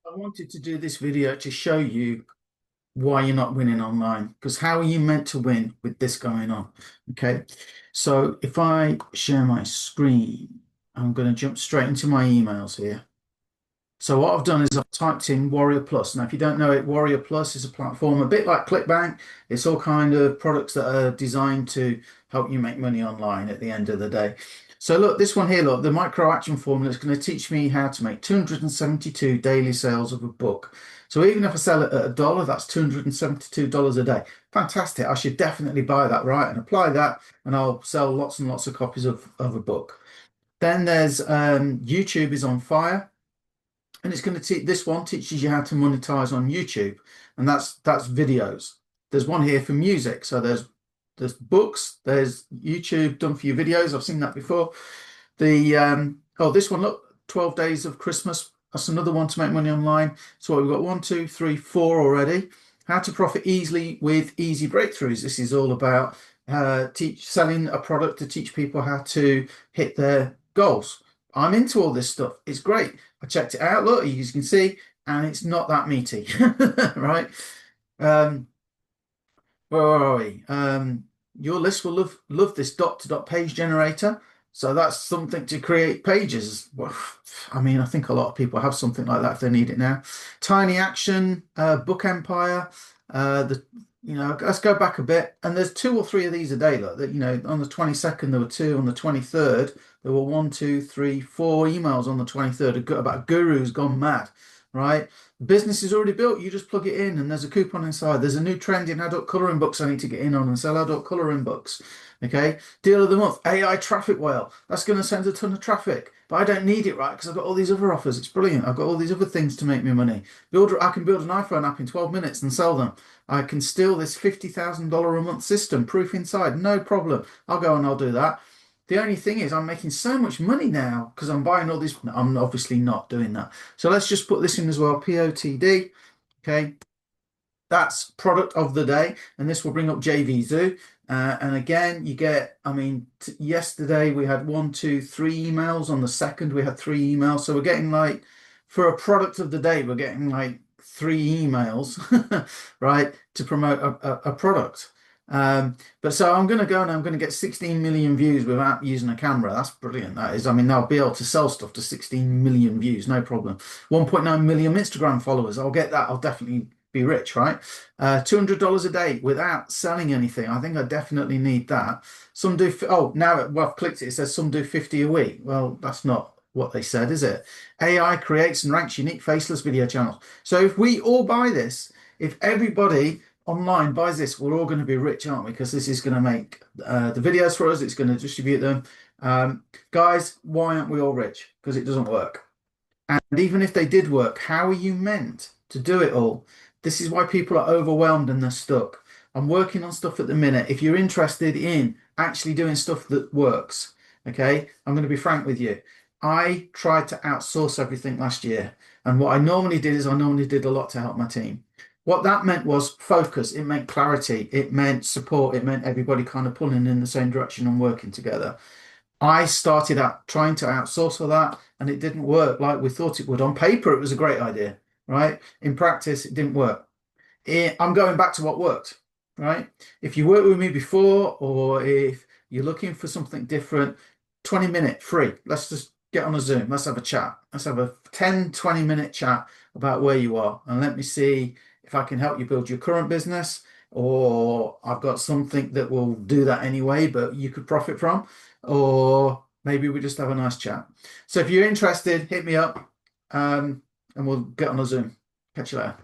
I wanted to do this video to show you why you're not winning online, because how are you meant to win with this going on? Okay, so if I share my screen, I'm going to jump straight into my emails here. So what I've done is I've typed in Warrior Plus. Now, if you don't know it, Warrior Plus is a platform a bit like ClickBank. It's all kind of products that are designed to help you make money online at the end of the day. So look, this one here, look, the micro action formula is going to teach me how to make 272 daily sales of a book. So even if I sell it at $1, that's $272 a day. Fantastic. I should definitely buy that, right? And apply that, and I'll sell lots and lots of copies of a book. Then there's YouTube is on fire. And it's going to teach, this one teaches you how to monetize on YouTube, and that's videos. There's one here for music. So there's books, there's YouTube done for your videos. I've seen that before. The oh, this one, look, 12 days of Christmas. That's another one to make money online. So we've got one, two, three, four already. How to profit easily with easy breakthroughs. This is all about selling a product to teach people how to hit their goals. I'm into all this stuff. It's great. I checked it out. Look, as you can see, and it's not that meaty, right? Um, where are we? Your list will love this dot-to-dot page generator. So that's something to create pages. Well, I mean, I think a lot of people have something like that if they need it now. Tiny Action, Book Empire. The let's go back a bit. And there's two or three of these a day. Look, that on the 22nd there were two. On the 23rd there were one, two, three, four emails on the 23rd about a guru who's gone mad, right? Business is already built. You just plug it in, and there's a coupon inside. There's a new trend in adult coloring books I need to get in on and sell adult coloring books. Okay, deal of the month, AI traffic whale. That's going to send a ton of traffic, but I don't need it, right? Because I've got all these other offers. It's brilliant. I've got all these other things to make me money. I can build an iPhone app in 12 minutes and sell them. I can steal this $50,000 a month system, proof inside, no problem. I'll go and I'll do that. The only thing is I'm making so much money now because I'm buying all this. I'm obviously not doing that. So let's just put this in as well, POTD. Okay, that's product of the day, and this will bring up JVZoo. And again, you get, I mean, yesterday we had one, two, three emails. On the second, we had three emails. So we're getting like, for a product of the day, we're getting like three emails, right, to promote a product. But so I'm going to go and I'm going to get 16 million views without using a camera. That's brilliant. That is, I mean, I'll be able to sell stuff to 16 million views, no problem. 1.9 million Instagram followers. I'll get that. I'll definitely be rich, right? $200 a day without selling anything. I think I definitely need that. Some do, oh, now well, I've clicked it, it says some do 50 a week. Well, that's not what they said, is it? AI creates and ranks unique faceless video channels. So if we all buy this, if everybody online buys this, we're all going to be rich, aren't we? Because this is going to make the videos for us, it's going to distribute them. Guys, why aren't we all rich? Because it doesn't work. And even if they did work, how are you meant to do it all? This is why people are overwhelmed and they're stuck. I'm working on stuff at the minute. If you're interested in actually doing stuff that works, okay, I'm going to be frank with you. I tried to outsource everything last year. And what I normally did is I normally did a lot to help my team. What that meant was focus. It meant clarity. It meant support. It meant everybody kind of pulling in the same direction and working together. I started out trying to outsource all that, and it didn't work like we thought it would. On paper, it was a great idea, right? In practice, it didn't work. I'm going back to what worked, right? If you worked with me before, or if you're looking for something different, 20-minute free. Let's just get on a Zoom. Let's have a chat. Let's have a 10, 20-minute chat about where you are. And let me see if I can help you build your current business, or I've got something that will do that anyway, but you could profit from, or maybe we just have a nice chat. So if you're interested, hit me up, and we'll get on a Zoom. Catch you later.